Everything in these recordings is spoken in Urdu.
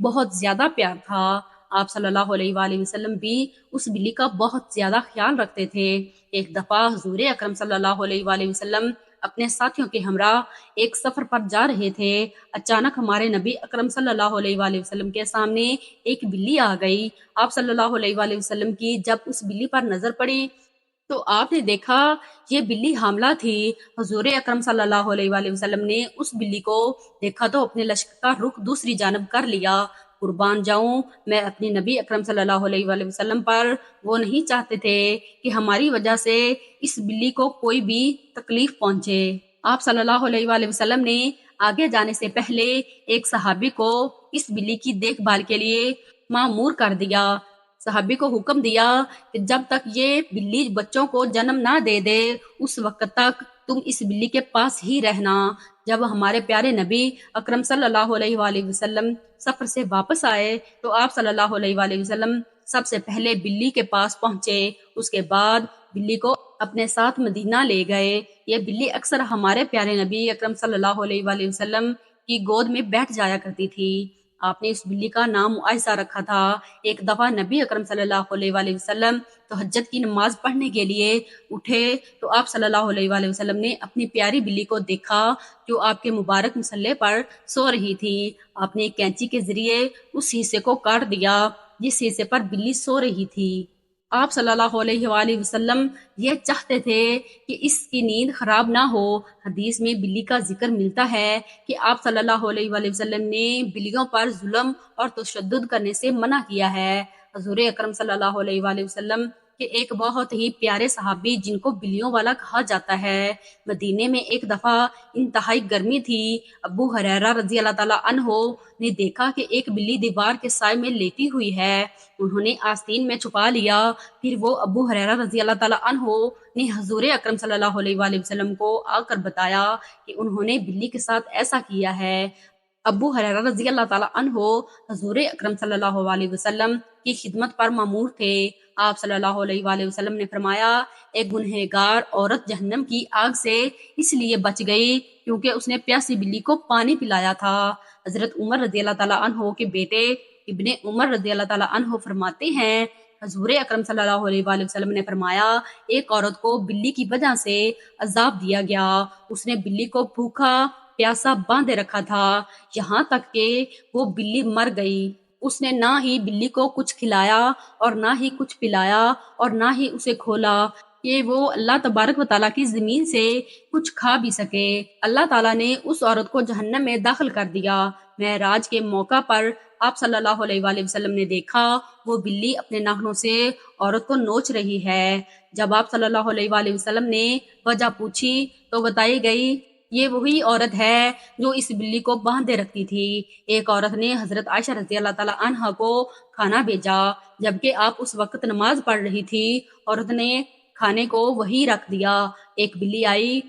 بہت زیادہ پیار تھا۔ آپ صلی اللہ علیہ وآلہ وسلم بھی اس بلی کا بہت زیادہ خیال رکھتے تھے۔ ایک دفعہ حضور اکرم صلی اللہ علیہ وآلہ وسلم اپنے ساتھیوں کے ہمراہ ایک سفر پر جا رہے تھے۔ اچانک ہمارے نبی اکرم صلی اللہ علیہ وآلہ وسلم کے سامنے ایک بلی آ گئی۔ آپ صلی اللہ علیہ وآلہ وسلم کی جب اس بلی پر نظر پڑی تو آپ نے دیکھا یہ بلی حاملہ تھی۔ حضور اکرم صلی اللہ علیہ وآلہ وسلم نے اس بلی کو دیکھا تو اپنے لشکر کا رخ دوسری جانب کر لیا۔ قربان جاؤں میں اپنے نبی اکرم صلی اللہ علیہ وآلہ وسلم پر، وہ نہیں چاہتے تھے کہ ہماری وجہ سے اس بلی کو کوئی بھی تکلیف پہنچے۔ آپ صلی اللہ علیہ وآلہ وسلم نے آگے جانے سے پہلے ایک صحابی کو اس بلی کی دیکھ بھال کے لیے مامور کر دیا۔ صحابی کو حکم دیا کہ جب تک یہ بلی بچوں کو جنم نہ دے دے اس وقت تک تم اس بلی کے پاس ہی رہنا۔ جب ہمارے پیارے نبی اکرم صلی اللہ علیہ وآلہ وسلم سفر سے واپس آئے تو آپ صلی اللہ علیہ وآلہ وسلم سب سے پہلے بلی کے پاس پہنچے، اس کے بعد بلی کو اپنے ساتھ مدینہ لے گئے۔ یہ بلی اکثر ہمارے پیارے نبی اکرم صلی اللہ علیہ وآلہ وسلم کی گود میں بیٹھ جایا کرتی تھی۔ آپ نے اس بلی کا نام عائشہ رکھا تھا۔ ایک دفعہ نبی اکرم صلی اللہ علیہ وآلہ وسلم تہجد کی نماز پڑھنے کے لیے اٹھے تو آپ صلی اللہ علیہ وآلہ وسلم نے اپنی پیاری بلی کو دیکھا جو آپ کے مبارک مصلے پر سو رہی تھی۔ آپ نے ایک کینچی کے ذریعے اس حصے کو کاٹ دیا جس حصے پر بلی سو رہی تھی۔ آپ صلی اللہ علیہ وآلہ وسلم یہ چاہتے تھے کہ اس کی نیند خراب نہ ہو۔ حدیث میں بلی کا ذکر ملتا ہے کہ آپ صلی اللہ علیہ وآلہ وسلم نے بلیوں پر ظلم اور تشدد کرنے سے منع کیا ہے۔ حضور اکرم صلی اللہ علیہ وآلہ وسلم کہ ایک بہت ہی پیارے صحابی جن کو بلیوں والا کہا جاتا ہے، مدینے میں ایک دفعہ انتہائی گرمی تھی۔ ابو ہریرہ رضی اللہ تعالیٰ عنہ نے دیکھا کہ ایک بلی دیوار کے سائے میں لیٹی ہوئی ہے۔ انہوں نے آستین میں چھپا لیا۔ پھر وہ ابو ہریرہ رضی اللہ تعالیٰ عنہ نے حضور اکرم صلی اللہ علیہ وآلہ وسلم کو آ کر بتایا کہ انہوں نے بلی کے ساتھ ایسا کیا ہے۔ ابو ہریرہ رضی اللہ تعالیٰ عنہ حضور اکرم صلی اللہ علیہ وسلم کی خدمت پر مامور تھے۔ آپ صلی اللہ علیہ وآلہ وسلم نے فرمایا ایک گنہگار عورت جہنم کی آگ سے اس لیے بچ گئی کیونکہ اس نے پیاسی بلی کو پانی پلایا تھا۔ حضرت عمر رضی اللہ تعالیٰ عنہ کے بیٹے ابن عمر رضی اللہ تعالیٰ عنہ فرماتے ہیں حضور اکرم صلی اللہ علیہ وآلہ وسلم نے فرمایا ایک عورت کو بلی کی وجہ سے عذاب دیا گیا۔ اس نے بلی کو بھوکا پیاسا باندھے رکھا تھا یہاں تک کہ وہ بلی مر گئی۔ اس نے نہ ہی بلی کو کچھ کھلایا اور نہ ہی کچھ پلایا اور نہ ہی اسے کھولا کہ وہ اللہ تبارک و تعالیٰ کی زمین سے کچھ کھا بھی سکے۔ اللہ تعالیٰ نے اس عورت کو جہنم میں داخل کر دیا۔ معراج کے موقع پر آپ صلی اللہ علیہ وآلہ وسلم نے دیکھا وہ بلی اپنے ناخنوں سے عورت کو نوچ رہی ہے۔ جب آپ صلی اللہ علیہ وآلہ وسلم نے وجہ پوچھی تو بتائی گئی یہ وہی عورت ہے جو اس بلی کو باندھے رکھتی تھی۔ ایک عورت نے حضرت عائشہ رضی اللہ تعالیٰ عنہا کو کھانا بھیجا جبکہ آپ اس وقت نماز پڑھ رہی تھی۔ عورت نے کھانے کو وہی رکھ دیا۔ ایک بلی آئی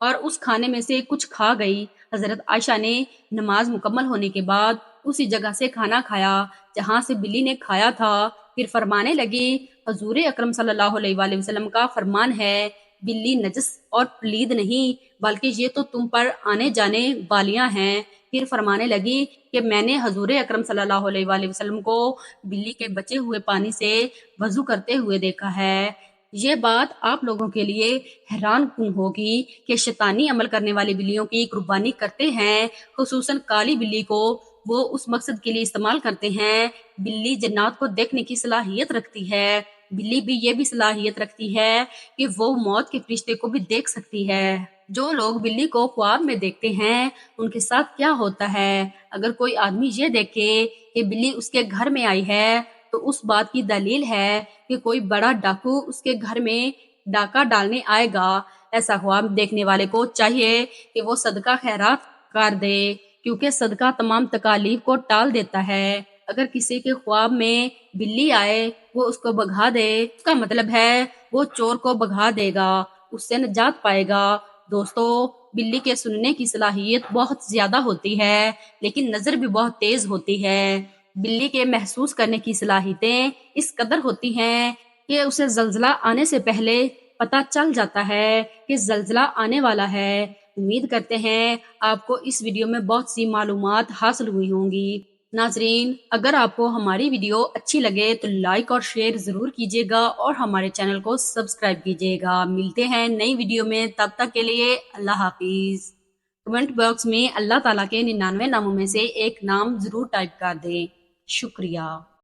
اور اس کھانے میں سے کچھ کھا گئی۔ حضرت عائشہ نے نماز مکمل ہونے کے بعد اسی جگہ سے کھانا کھایا جہاں سے بلی نے کھایا تھا۔ پھر فرمانے لگی حضور اکرم صلی اللہ علیہ وآلہ وسلم کا فرمان ہے بلی نجس اور پلید نہیں بلکہ یہ تو تم پر آنے جانے والیاں ہیں۔ پھر فرمانے لگی کہ میں نے حضور اکرم صلی اللہ علیہ وآلہ وسلم کو بلی کے بچے ہوئے پانی سے وضو کرتے ہوئے دیکھا ہے۔ یہ بات آپ لوگوں کے لیے حیران کن ہوگی کہ شیطانی عمل کرنے والی بلیوں کی قربانی کرتے ہیں، خصوصاً کالی بلی کو وہ اس مقصد کے لیے استعمال کرتے ہیں۔ بلی جنات کو دیکھنے کی صلاحیت رکھتی ہے۔ بلی بھی یہ بھی صلاحیت رکھتی ہے کہ وہ موت کے فرشتے کو بھی دیکھ سکتی ہے۔ جو لوگ بلی کو خواب میں دیکھتے ہیں ان کے ساتھ کیا ہوتا ہے؟ اگر کوئی آدمی یہ دیکھے کہ بلی اس کے گھر میں آئی ہے تو اس بات کی دلیل ہے کہ کوئی بڑا ڈاکو اس کے گھر میں ڈاکہ ڈالنے آئے گا۔ ایسا خواب دیکھنے والے کو چاہیے کہ وہ صدقہ خیرات کر دے کیونکہ صدقہ تمام تکالیف کو ٹال دیتا ہے۔ اگر کسی کے خواب میں بلی آئے وہ اس کو بھگا دے اس کا مطلب ہے وہ چور کو بھگا دے گا، اس سے نجات پائے گا۔ دوستو بلی کے سننے کی صلاحیت بہت زیادہ ہوتی ہے لیکن نظر بھی بہت تیز ہوتی ہے۔ بلی کے محسوس کرنے کی صلاحیتیں اس قدر ہوتی ہیں کہ اسے زلزلہ آنے سے پہلے پتہ چل جاتا ہے کہ زلزلہ آنے والا ہے۔ امید کرتے ہیں آپ کو اس ویڈیو میں بہت سی معلومات حاصل ہوئی ہوں گی۔ ناظرین، اگر آپ کو ہماری ویڈیو اچھی لگے تو لائک اور شیئر ضرور کیجیے گا اور ہمارے چینل کو سبسکرائب کیجیے گا۔ ملتے ہیں نئی ویڈیو میں، تب تک کے لیے اللہ حافظ۔ کمنٹ باکس میں اللہ تعالیٰ کے 99 ناموں میں سے ایک نام ضرور ٹائپ کر دیں۔ شکریہ۔